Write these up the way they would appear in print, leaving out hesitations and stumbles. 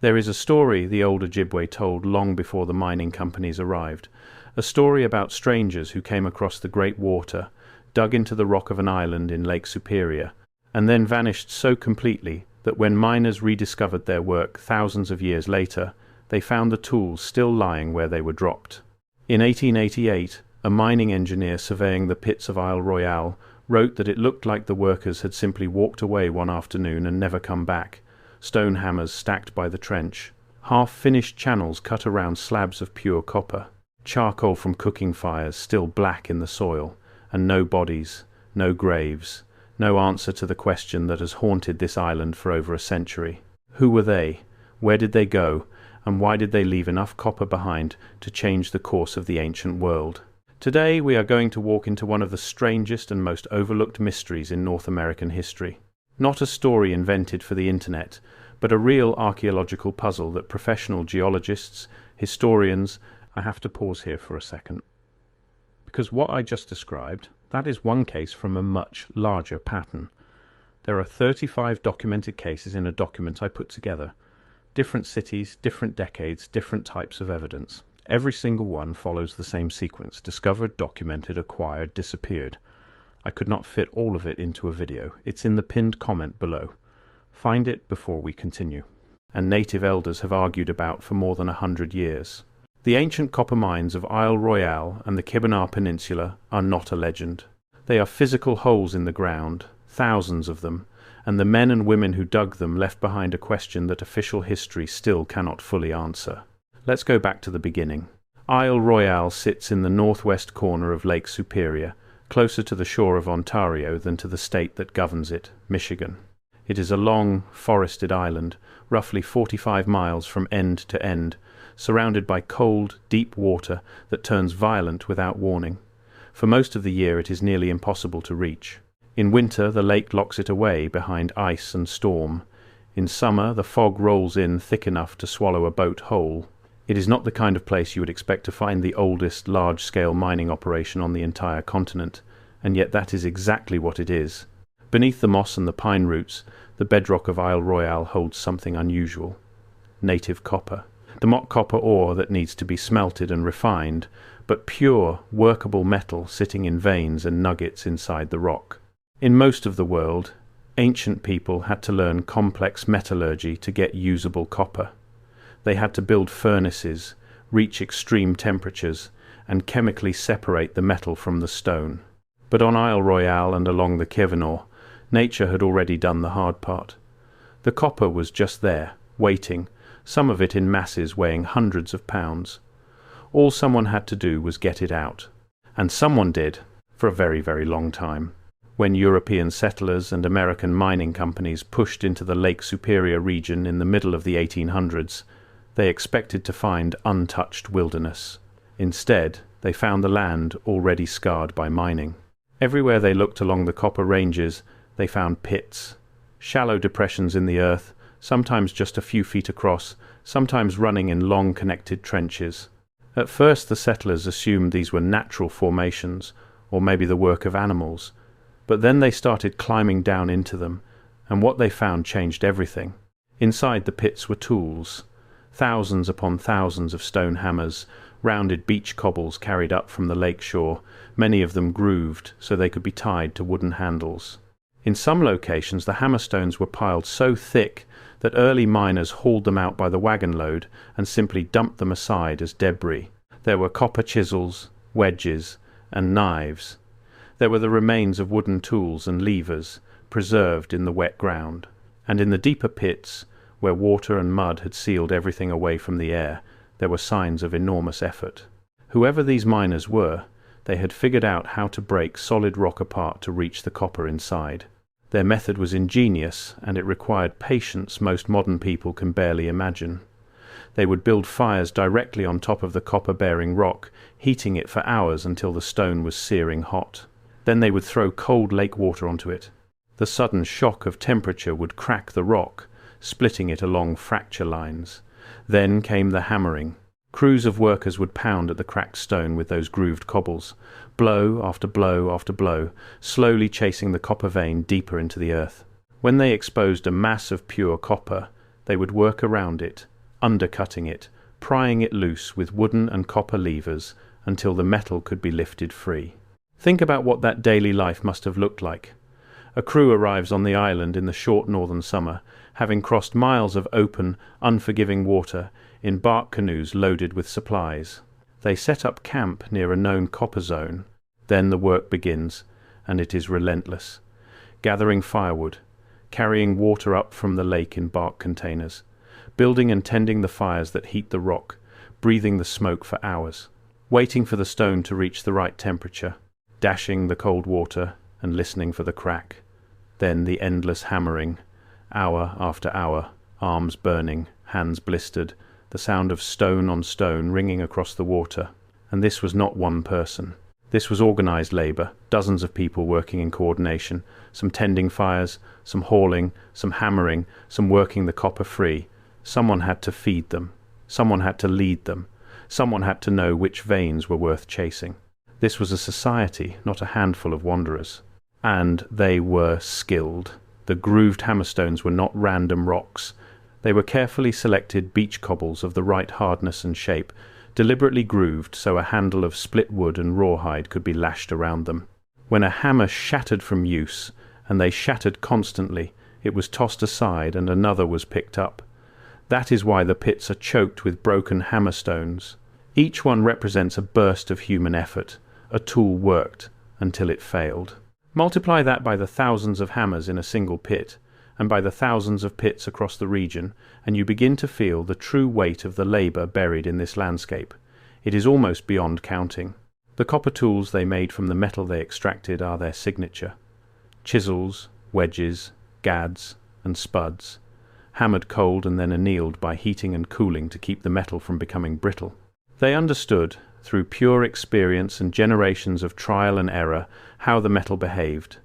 There is a story the old Ojibwe told long before the mining companies arrived, a story about strangers who came across the great water, dug into the rock of an island in Lake Superior, and then vanished so completely that when miners rediscovered their work thousands of years later, they found the tools still lying where they were dropped. In 1888, a mining engineer surveying the pits of Isle Royale wrote that it looked like the workers had simply walked away one afternoon and never come back, stone hammers stacked by the trench, half-finished channels cut around slabs of pure copper, charcoal from cooking fires still black in the soil, and no bodies, no graves, no answer to the question that has haunted this island for over a century. Who were they? Where did they go? And why did they leave enough copper behind to change the course of the ancient world? Today we are going to walk into one of the strangest and most overlooked mysteries in North American history. Not a story invented for the internet, but a real archaeological puzzle that professional geologists, historians— I have to pause here for a second, because what I just described, that is one case from a much larger pattern. There are 35 documented cases in a document I put together. Different cities, different decades, different types of evidence. Every single one follows the same sequence: discovered, documented, acquired, disappeared. I could not fit all of it into a video. It's in the pinned comment below. Find it before we continue. And native elders have argued about for more than 100 years. The ancient copper mines of Isle Royale and the Kibbenar Peninsula are not a legend. They are physical holes in the ground, thousands of them, and the men and women who dug them left behind a question that official history still cannot fully answer. Let's go back to the beginning. Isle Royale sits in the northwest corner of Lake Superior, closer to the shore of Ontario than to the state that governs it, Michigan. It is a long, forested island, roughly 45 miles from end to end, surrounded by cold, deep water that turns violent without warning. For most of the year it is nearly impossible to reach. In winter the lake locks it away behind ice and storm. In summer the fog rolls in thick enough to swallow a boat whole. It is not the kind of place you would expect to find the oldest large-scale mining operation on the entire continent, and yet that is exactly what it is. Beneath the moss and the pine roots, the bedrock of Isle Royale holds something unusual: native copper. The mock copper ore that needs to be smelted and refined, but pure, workable metal sitting in veins and nuggets inside the rock. In most of the world, ancient people had to learn complex metallurgy to get usable copper. They had to build furnaces, reach extreme temperatures, and chemically separate the metal from the stone. But on Isle Royale and along the Kibbenar, nature had already done the hard part. The copper was just there, waiting, some of it in masses weighing hundreds of pounds. All someone had to do was get it out. And someone did, for a very, very long time. When European settlers and American mining companies pushed into the Lake Superior region in the middle of the 1800s, they expected to find untouched wilderness. Instead, they found the land already scarred by mining. Everywhere they looked along the copper ranges, they found pits, shallow depressions in the earth, sometimes just a few feet across, sometimes running in long connected trenches. At first the settlers assumed these were natural formations, or maybe the work of animals, but then they started climbing down into them, and what they found changed everything. Inside the pits were tools, thousands upon thousands of stone hammers, rounded beach cobbles carried up from the lake shore, many of them grooved so they could be tied to wooden handles. In some locations the hammerstones were piled so thick that early miners hauled them out by the wagon load and simply dumped them aside as debris. There were copper chisels, wedges, and knives. There were the remains of wooden tools and levers, preserved in the wet ground. And in the deeper pits, where water and mud had sealed everything away from the air, there were signs of enormous effort. Whoever these miners were, they had figured out how to break solid rock apart to reach the copper inside. Their method was ingenious, and it required patience most modern people can barely imagine. They would build fires directly on top of the copper-bearing rock, heating it for hours until the stone was searing hot. Then they would throw cold lake water onto it. The sudden shock of temperature would crack the rock, splitting it along fracture lines. Then came the hammering. Crews of workers would pound at the cracked stone with those grooved cobbles, blow after blow after blow, slowly chasing the copper vein deeper into the earth. When they exposed a mass of pure copper, they would work around it, undercutting it, prying it loose with wooden and copper levers until the metal could be lifted free. Think about what that daily life must have looked like. A crew arrives on the island in the short northern summer, having crossed miles of open, unforgiving water in bark canoes loaded with supplies. They set up camp near a known copper zone. Then the work begins, and it is relentless. Gathering firewood, carrying water up from the lake in bark containers, building and tending the fires that heat the rock, breathing the smoke for hours, waiting for the stone to reach the right temperature, dashing the cold water and listening for the crack. Then the endless hammering, hour after hour, arms burning, hands blistered, the sound of stone on stone ringing across the water. And this was not one person. This was organized labor, dozens of people working in coordination, some tending fires, some hauling, some hammering, some working the copper free. Someone had to feed them. Someone had to lead them. Someone had to know which veins were worth chasing. This was a society, not a handful of wanderers. And they were skilled. The grooved hammerstones were not random rocks. They were carefully selected beach cobbles of the right hardness and shape, deliberately grooved so a handle of split wood and rawhide could be lashed around them. When a hammer shattered from use, and they shattered constantly, it was tossed aside and another was picked up. That is why the pits are choked with broken hammerstones. Each one represents a burst of human effort, a tool worked until it failed. Multiply that by the thousands of hammers in a single pit, and by the thousands of pits across the region, and you begin to feel the true weight of the labor buried in this landscape. It is almost beyond counting. The copper tools they made from the metal they extracted are their signature. Chisels, wedges, gads, and spuds, hammered cold and then annealed by heating and cooling to keep the metal from becoming brittle. They understood, through pure experience and generations of trial and error, how the metal behaved.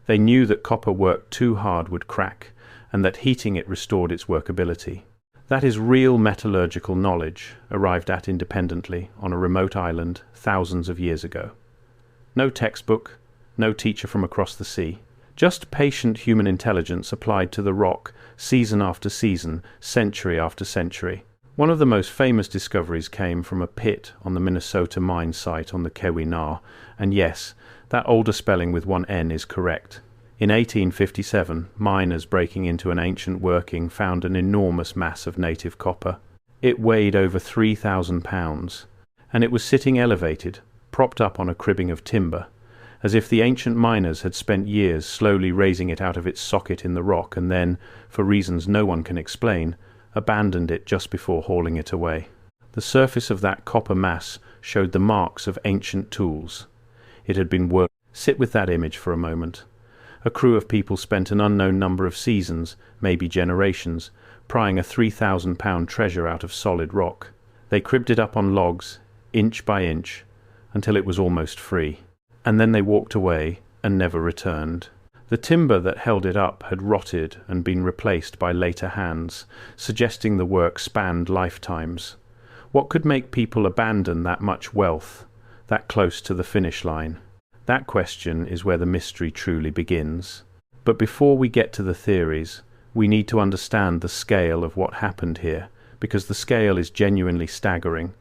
They knew that copper worked too hard would crack, and that heating it restored its workability. That is real metallurgical knowledge, arrived at independently on a remote island thousands of years ago. No textbook, no teacher from across the sea. Just patient human intelligence applied to the rock, season after season, century after century. One of the most famous discoveries came from a pit on the Minnesota mine site on the Keweenaw, and yes, that older spelling with one N is correct. In 1857, miners breaking into an ancient working found an enormous mass of native copper. It weighed over 3,000 pounds, and it was sitting elevated, propped up on a cribbing of timber, as if the ancient miners had spent years slowly raising it out of its socket in the rock and then, for reasons no one can explain, abandoned it just before hauling it away. The surface of that copper mass showed the marks of ancient tools. It had been worked. Sit with that image for a moment. A crew of people spent an unknown number of seasons, maybe generations, prying a 3,000-pound treasure out of solid rock. They cribbed it up on logs, inch by inch, until it was almost free. And then they walked away and never returned. The timber that held it up had rotted and been replaced by later hands, suggesting the work spanned lifetimes. What could make people abandon that much wealth, that close to the finish line? That question is where the mystery truly begins. But before we get to the theories, we need to understand the scale of what happened here, because the scale is genuinely staggering.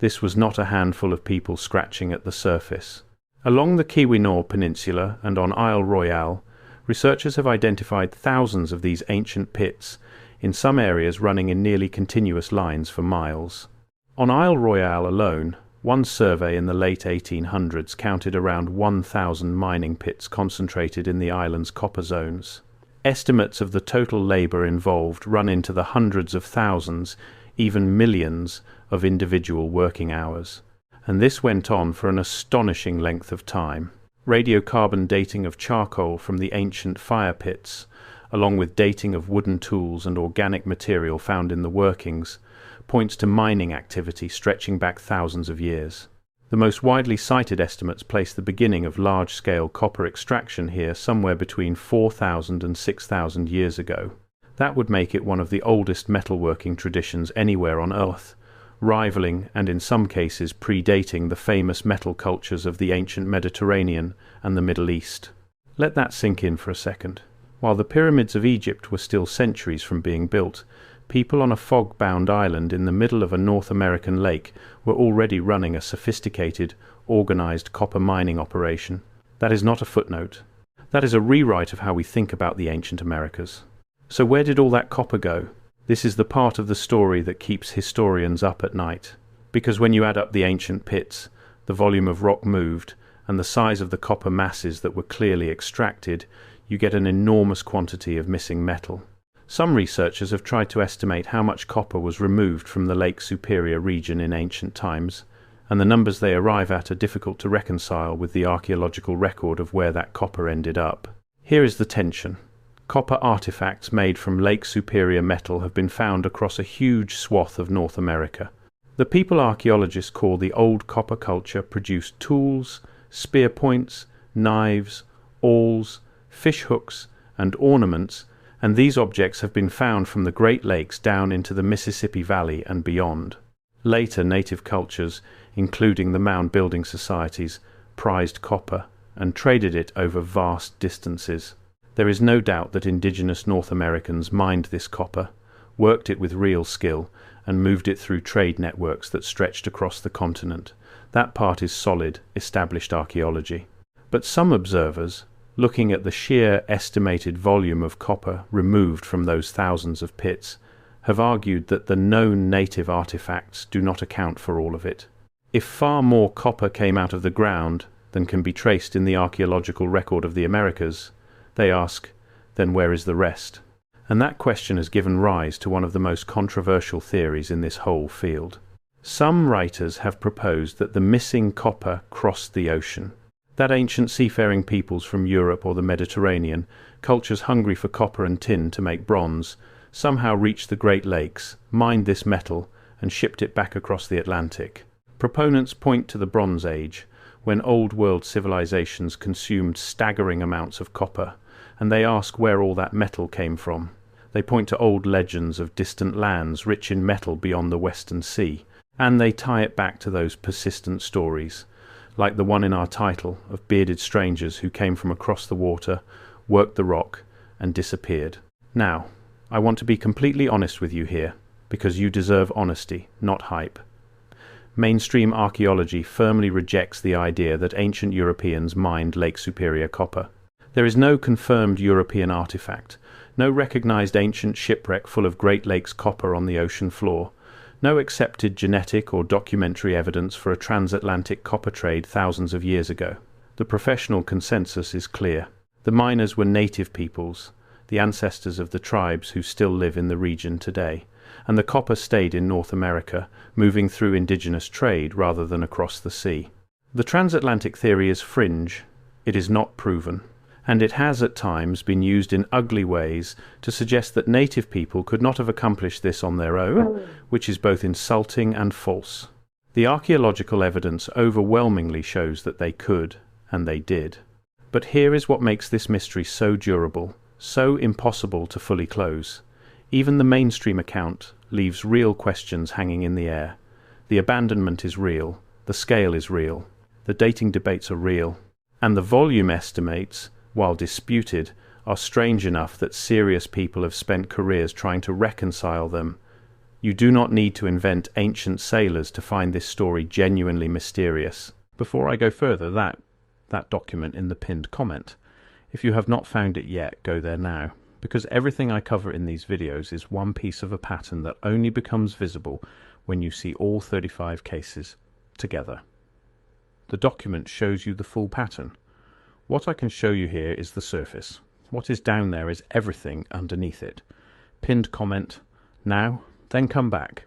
This was not a handful of people scratching at the surface. Along the Keweenaw Peninsula and on Isle Royale, researchers have identified thousands of these ancient pits, in some areas running in nearly continuous lines for miles. On Isle Royale alone, one survey in the late 1800s counted around 1,000 mining pits concentrated in the island's copper zones. Estimates of the total labor involved run into the hundreds of thousands, even millions, of individual working hours. And this went on for an astonishing length of time. Radiocarbon dating of charcoal from the ancient fire pits, along with dating of wooden tools and organic material found in the workings, points to mining activity stretching back thousands of years. The most widely cited estimates place the beginning of large-scale copper extraction here somewhere between 4,000 and 6,000 years ago. That would make it one of the oldest metalworking traditions anywhere on Earth, rivaling and in some cases predating the famous metal cultures of the ancient Mediterranean and the Middle East. Let that sink in for a second. While the pyramids of Egypt were still centuries from being built, people on a fog-bound island in the middle of a North American lake were already running a sophisticated, organized copper mining operation. That is not a footnote. That is a rewrite of how we think about the ancient Americas. So where did all that copper go? This is the part of the story that keeps historians up at night. Because when you add up the ancient pits, the volume of rock moved, and the size of the copper masses that were clearly extracted, you get an enormous quantity of missing metal. Some researchers have tried to estimate how much copper was removed from the Lake Superior region in ancient times, and the numbers they arrive at are difficult to reconcile with the archaeological record of where that copper ended up. Here is the tension. Copper artifacts made from Lake Superior metal have been found across a huge swath of North America. The people archaeologists call the old copper culture produced tools, spear points, knives, awls, fish hooks, and ornaments, and these objects have been found from the Great Lakes down into the Mississippi Valley and beyond. Later native cultures, including the mound building societies, prized copper and traded it over vast distances. There is no doubt that indigenous North Americans mined this copper, worked it with real skill, and moved it through trade networks that stretched across the continent. That part is solid, established archaeology. But some observers, looking at the sheer estimated volume of copper removed from those thousands of pits, have argued that the known native artifacts do not account for all of it. If far more copper came out of the ground than can be traced in the archaeological record of the Americas, they ask, then where is the rest? And that question has given rise to one of the most controversial theories in this whole field. Some writers have proposed that the missing copper crossed the ocean, that ancient seafaring peoples from Europe or the Mediterranean, cultures hungry for copper and tin to make bronze, somehow reached the Great Lakes, mined this metal, and shipped it back across the Atlantic. Proponents point to the Bronze Age, when Old World civilizations consumed staggering amounts of copper, and they ask where all that metal came from. They point to old legends of distant lands rich in metal beyond the Western Sea, and they tie it back to those persistent stories, like the one in our title of bearded strangers who came from across the water, worked the rock, and disappeared. Now, I want to be completely honest with you here, because you deserve honesty, not hype. Mainstream archaeology firmly rejects the idea that ancient Europeans mined Lake Superior copper. There is no confirmed European artifact, no recognized ancient shipwreck full of Great Lakes copper on the ocean floor, no accepted genetic or documentary evidence for a transatlantic copper trade thousands of years ago. The professional consensus is clear. The miners were native peoples, the ancestors of the tribes who still live in the region today, and the copper stayed in North America, moving through indigenous trade rather than across the sea. The transatlantic theory is fringe. It is not proven, and it has at times been used in ugly ways to suggest that native people could not have accomplished this on their own, which is both insulting and false. The archaeological evidence overwhelmingly shows that they could, and they did. But here is what makes this mystery so durable, so impossible to fully close. Even the mainstream account leaves real questions hanging in the air. The abandonment is real, the scale is real, the dating debates are real, and the volume estimates, while disputed, are strange enough that serious people have spent careers trying to reconcile them. You do not need to invent ancient sailors to find this story genuinely mysterious. Before I go further, that document in the pinned comment. If you have not found it yet, go there now, because everything I cover in these videos is one piece of a pattern that only becomes visible when you see all 35 cases together. The document shows you the full pattern. What I can show you here is the surface. What is down there is everything underneath it. Pinned comment, now, then come back.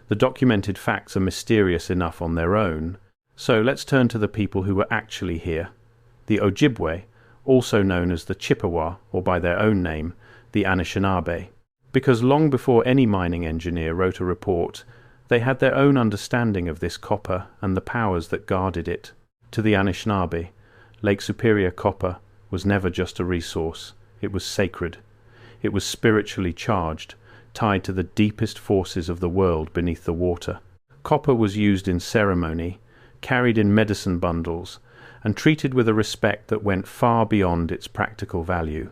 The documented facts are mysterious enough on their own, so let's turn to the people who were actually here. The Ojibwe, also known as the Chippewa, or by their own name, the Anishinaabe. Because long before any mining engineer wrote a report, they had their own understanding of this copper and the powers that guarded it. To the Anishinaabe, Lake Superior copper was never just a resource. It was sacred. It was spiritually charged, tied to the deepest forces of the world beneath the water. Copper was used in ceremony, carried in medicine bundles, and treated with a respect that went far beyond its practical value.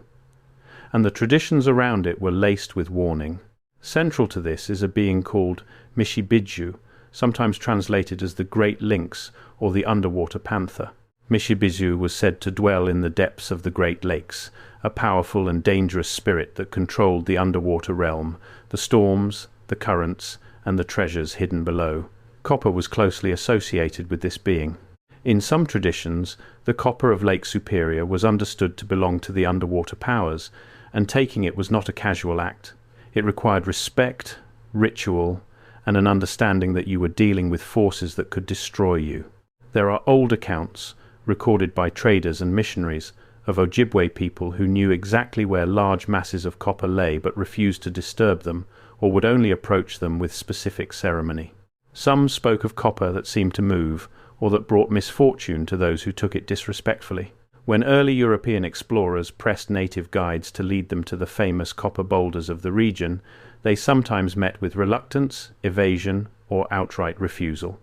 and the traditions around it were laced with warning. Central to this is a being called Mishibiju, sometimes translated as the Great Lynx or the Underwater Panther. Mishibiju was said to dwell in the depths of the Great Lakes, a powerful and dangerous spirit that controlled the underwater realm, the storms, the currents, and the treasures hidden below. Copper was closely associated with this being. In some traditions, the copper of Lake Superior was understood to belong to the underwater powers, and taking it was not a casual act. It required respect, ritual, and an understanding that you were dealing with forces that could destroy you. There are old accounts, recorded by traders and missionaries, of Ojibwe people who knew exactly where large masses of copper lay but refused to disturb them, or would only approach them with specific ceremony. Some spoke of copper that seemed to move, or that brought misfortune to those who took it disrespectfully. When early European explorers pressed native guides to lead them to the famous copper boulders of the region, they sometimes met with reluctance, evasion, or outright refusal.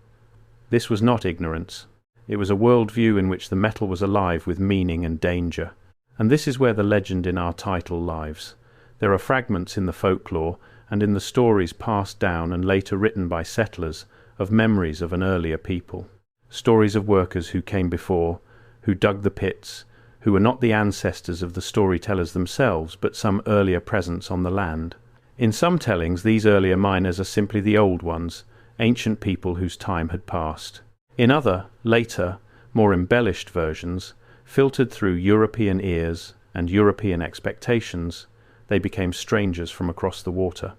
This was not ignorance. It was a worldview in which the metal was alive with meaning and danger. And this is where the legend in our title lies. There are fragments in the folklore and in the stories passed down and later written by settlers of memories of an earlier people. Stories of workers who came before, who dug the pits, who were not the ancestors of the storytellers themselves, but some earlier presence on the land. In some tellings, these earlier miners are simply the old ones, ancient people whose time had passed. In other, later, more embellished versions, filtered through European ears and European expectations, they became strangers from across the water,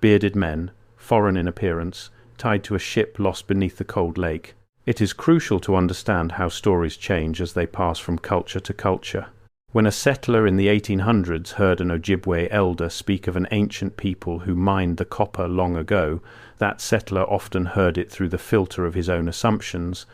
bearded men, foreign in appearance, tied to a ship lost beneath the cold lake. It is crucial to understand how stories change as they pass from culture to culture. When a settler in the 1800s heard an Ojibwe elder speak of an ancient people who mined the copper long ago, that settler often heard it through the filter of his own assumptions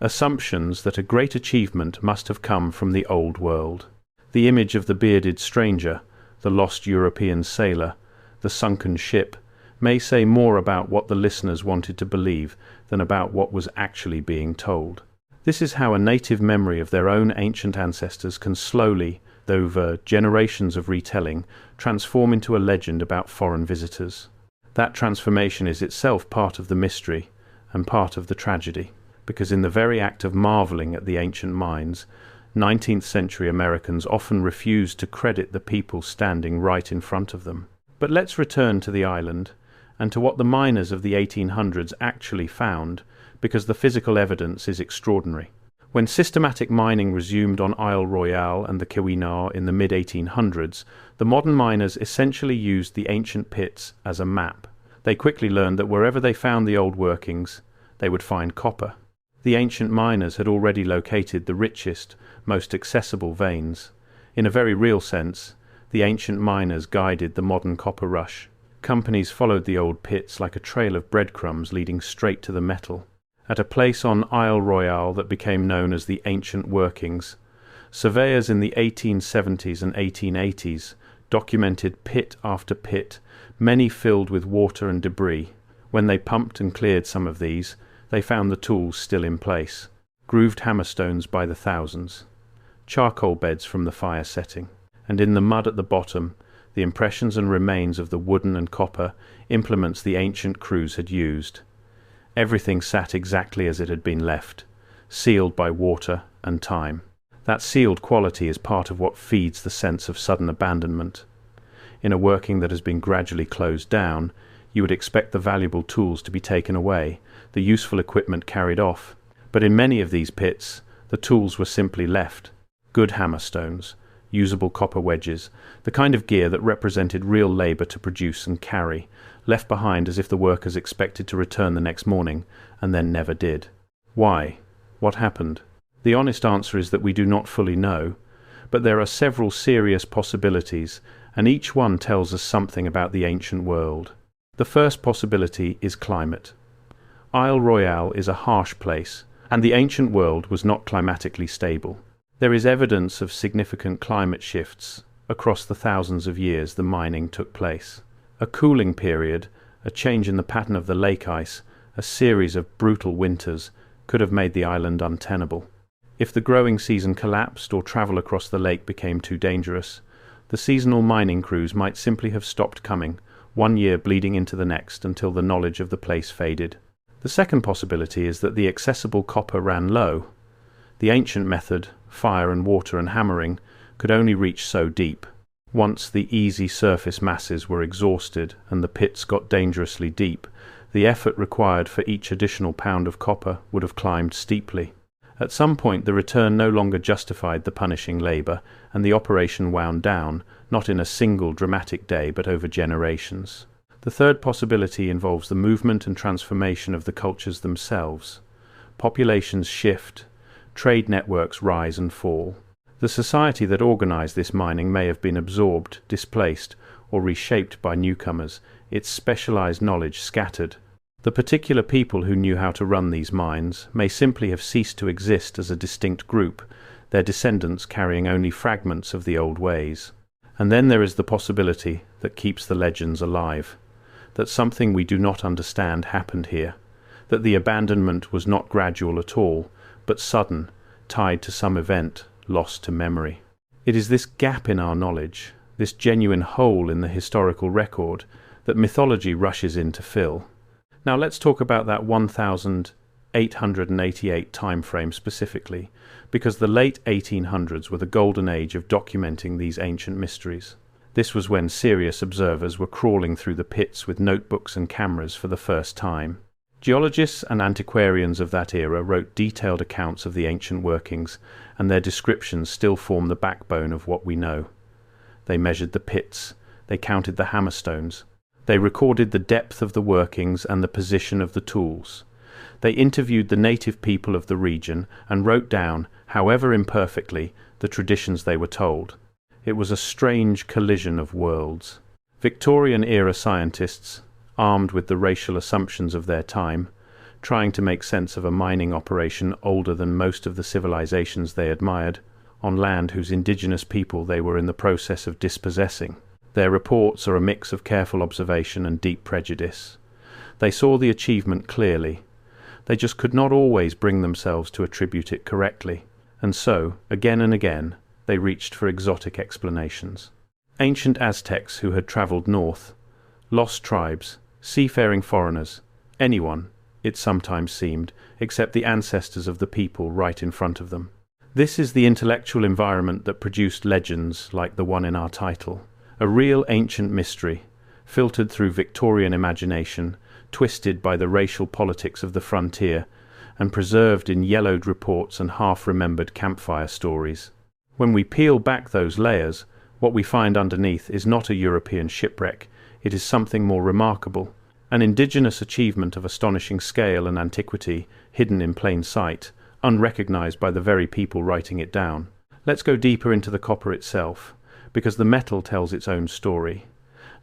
that a great achievement must have come from the old world. The image of the bearded stranger, the lost European sailor, the sunken ship, may say more about what the listeners wanted to believe than about what was actually being told. This is how a native memory of their own ancient ancestors can slowly, over generations of retelling, transform into a legend about foreign visitors. That transformation is itself part of the mystery and part of the tragedy, because in the very act of marveling at the ancient mines, 19th century Americans often refused to credit the people standing right in front of them. But let's return to the island, and to what the miners of the 1800s actually found, because the physical evidence is extraordinary. When systematic mining resumed on Isle Royale and the Keweenaw in the mid-1800s, the modern miners essentially used the ancient pits as a map. They quickly learned that wherever they found the old workings, they would find copper. The ancient miners had already located the richest, most accessible veins. In a very real sense, the ancient miners guided the modern copper rush. Companies followed the old pits like a trail of breadcrumbs leading straight to the metal. At a place on Isle Royale that became known as the Ancient Workings, surveyors in the 1870s and 1880s documented pit after pit, many filled with water and debris. When they pumped and cleared some of these, they found the tools still in place, grooved hammerstones by the thousands, charcoal beds from the fire setting, and in the mud at the bottom, the impressions and remains of the wooden and copper implements the ancient crews had used. Everything sat exactly as it had been left, sealed by water and time. That sealed quality is part of what feeds the sense of sudden abandonment. In a working that has been gradually closed down, you would expect the valuable tools to be taken away, the useful equipment carried off. But in many of these pits, the tools were simply left. Good hammerstones, usable copper wedges, the kind of gear that represented real labour to produce and carry, left behind as if the workers expected to return the next morning, and then never did. Why? What happened? The honest answer is that we do not fully know, but there are several serious possibilities, and each one tells us something about the ancient world. The first possibility is climate. Isle Royale is a harsh place, and the ancient world was not climatically stable. There is evidence of significant climate shifts across the thousands of years the mining took place. A cooling period, a change in the pattern of the lake ice, a series of brutal winters could have made the island untenable. If the growing season collapsed or travel across the lake became too dangerous, The seasonal mining crews might simply have stopped coming, one year bleeding into the next until the knowledge of the place faded. The second possibility is that the accessible copper ran low. The ancient method, fire and water and hammering, could only reach so deep. Once the easy surface masses were exhausted and the pits got dangerously deep, the effort required for each additional pound of copper would have climbed steeply. At some point the return no longer justified the punishing labour, and the operation wound down, not in a single dramatic day but over generations. The third possibility involves the movement and transformation of the cultures themselves. Populations shift, trade networks rise and fall. The society that organised this mining may have been absorbed, displaced, or reshaped by newcomers, its specialised knowledge scattered. The particular people who knew how to run these mines may simply have ceased to exist as a distinct group, their descendants carrying only fragments of the old ways. And then there is the possibility that keeps the legends alive, that something we do not understand happened here, that the abandonment was not gradual at all, but sudden, tied to some event, lost to memory. It is this gap in our knowledge, this genuine hole in the historical record, that mythology rushes in to fill. Now let's talk about that 1888 time frame specifically, because the late 1800s were the golden age of documenting these ancient mysteries. This was when serious observers were crawling through the pits with notebooks and cameras for the first time. Geologists and antiquarians of that era wrote detailed accounts of the ancient workings, and their descriptions still form the backbone of what we know. They measured the pits, they counted the hammerstones, they recorded the depth of the workings and the position of the tools. They interviewed the native people of the region and wrote down, however imperfectly, the traditions they were told. It was a strange collision of worlds. Victorian-era scientists, armed with the racial assumptions of their time, trying to make sense of a mining operation older than most of the civilizations they admired, on land whose indigenous people they were in the process of dispossessing. Their reports are a mix of careful observation and deep prejudice. They saw the achievement clearly. They just could not always bring themselves to attribute it correctly, and so, again and again, they reached for exotic explanations. Ancient Aztecs who had travelled north, lost tribes, seafaring foreigners, anyone, it sometimes seemed, except the ancestors of the people right in front of them. This is the intellectual environment that produced legends like the one in our title. A real ancient mystery, filtered through Victorian imagination, twisted by the racial politics of the frontier, and preserved in yellowed reports and half-remembered campfire stories. When we peel back those layers, what we find underneath is not a European shipwreck, it is something more remarkable, an indigenous achievement of astonishing scale and antiquity, hidden in plain sight, unrecognized by the very people writing it down. Let's go deeper into the copper itself, because the metal tells its own story.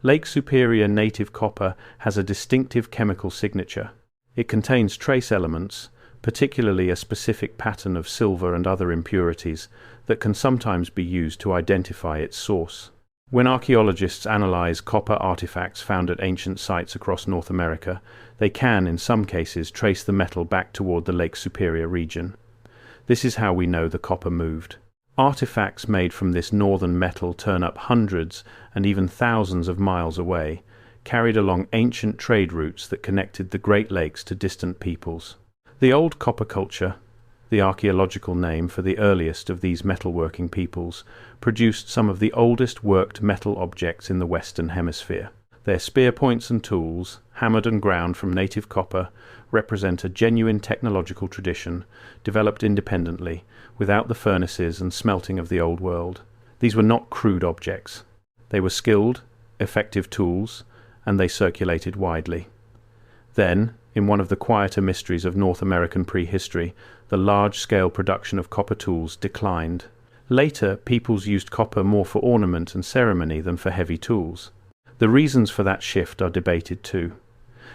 Lake Superior native copper has a distinctive chemical signature. It contains trace elements, particularly a specific pattern of silver and other impurities, that can sometimes be used to identify its source. When archaeologists analyze copper artifacts found at ancient sites across North America, they can, in some cases, trace the metal back toward the Lake Superior region. This is how we know the copper moved. Artifacts made from this northern metal turn up hundreds and even thousands of miles away, carried along ancient trade routes that connected the Great Lakes to distant peoples. The old copper culture, the archaeological name for the earliest of these metalworking peoples, produced some of the oldest worked metal objects in the Western Hemisphere. Their spear points and tools, hammered and ground from native copper, represent a genuine technological tradition, developed independently, without the furnaces and smelting of the old world. These were not crude objects. They were skilled, effective tools, and they circulated widely. Then, in one of the quieter mysteries of North American prehistory, the large-scale production of copper tools declined. Later, peoples used copper more for ornament and ceremony than for heavy tools. The reasons for that shift are debated too.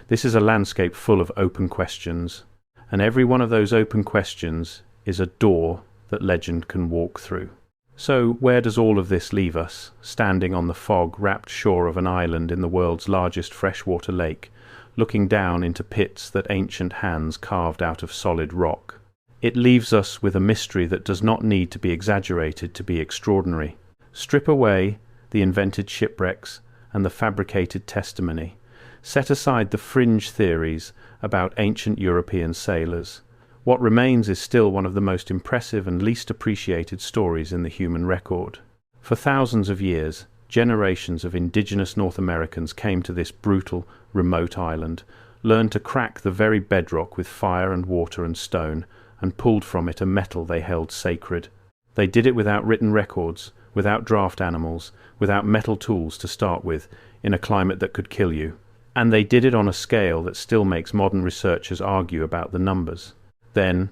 This is a landscape full of open questions, and every one of those open questions is a door that legend can walk through. So, where does all of this leave us, standing on the fog-wrapped shore of an island in the world's largest freshwater lake, looking down into pits that ancient hands carved out of solid rock? It leaves us with a mystery that does not need to be exaggerated to be extraordinary. Strip away the invented shipwrecks, and the fabricated testimony. Set aside the fringe theories about ancient European sailors. What remains is still one of the most impressive and least appreciated stories in the human record. For thousands of years, generations of indigenous North Americans came to this brutal, remote island, learned to crack the very bedrock with fire and water and stone, and pulled from it a metal they held sacred. They did it without written records, without draft animals, without metal tools to start with, in a climate that could kill you. And they did it on a scale that still makes modern researchers argue about the numbers. Then,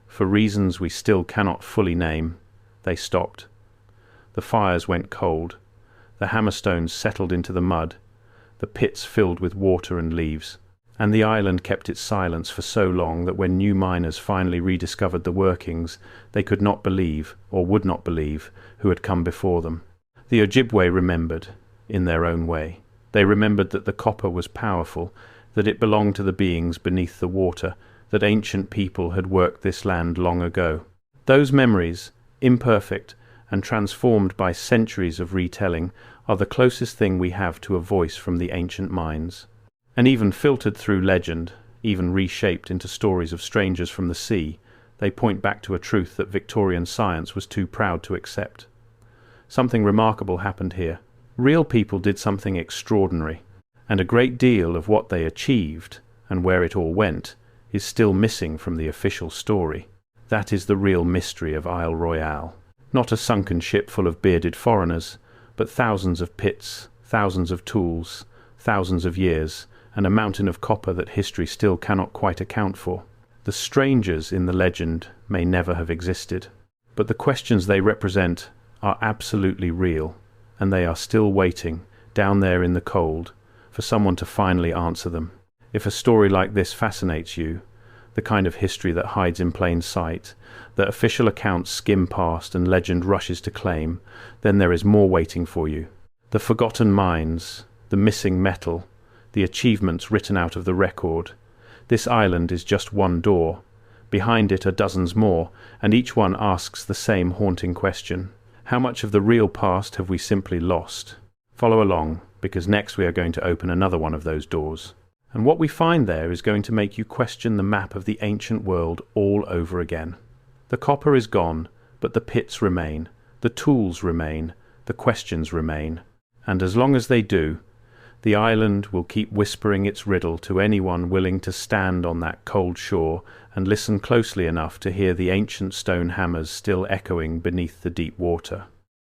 for reasons we still cannot fully name, they stopped. The fires went cold. The hammerstones settled into the mud. The pits filled with water and leaves. And the island kept its silence for so long that when new miners finally rediscovered the workings, they could not believe, or would not believe, who had come before them. The Ojibwe remembered, in their own way. They remembered that the copper was powerful, that it belonged to the beings beneath the water, that ancient people had worked this land long ago. Those memories, imperfect and transformed by centuries of retelling, are the closest thing we have to a voice from the ancient minds. And even filtered through legend, even reshaped into stories of strangers from the sea, they point back to a truth that Victorian science was too proud to accept. Something remarkable happened here. Real people did something extraordinary, and a great deal of what they achieved, and where it all went, is still missing from the official story. That is the real mystery of Isle Royale. Not a sunken ship full of bearded foreigners, but thousands of pits, thousands of tools, thousands of years, and a mountain of copper that history still cannot quite account for. The strangers in the legend may never have existed, but the questions they represent are absolutely real, and they are still waiting, down there in the cold, for someone to finally answer them. If a story like this fascinates you, the kind of history that hides in plain sight, that official accounts skim past and legend rushes to claim, then there is more waiting for you. The forgotten mines, the missing metal, the achievements written out of the record. This island is just one door. Behind it are dozens more, and each one asks the same haunting question. How much of the real past have we simply lost? Follow along, because next we are going to open another one of those doors. And what we find there is going to make you question the map of the ancient world all over again. The copper is gone, but the pits remain, the tools remain, the questions remain. And as long as they do, the island will keep whispering its riddle to anyone willing to stand on that cold shore and listen closely enough to hear the ancient stone hammers still echoing beneath the deep water.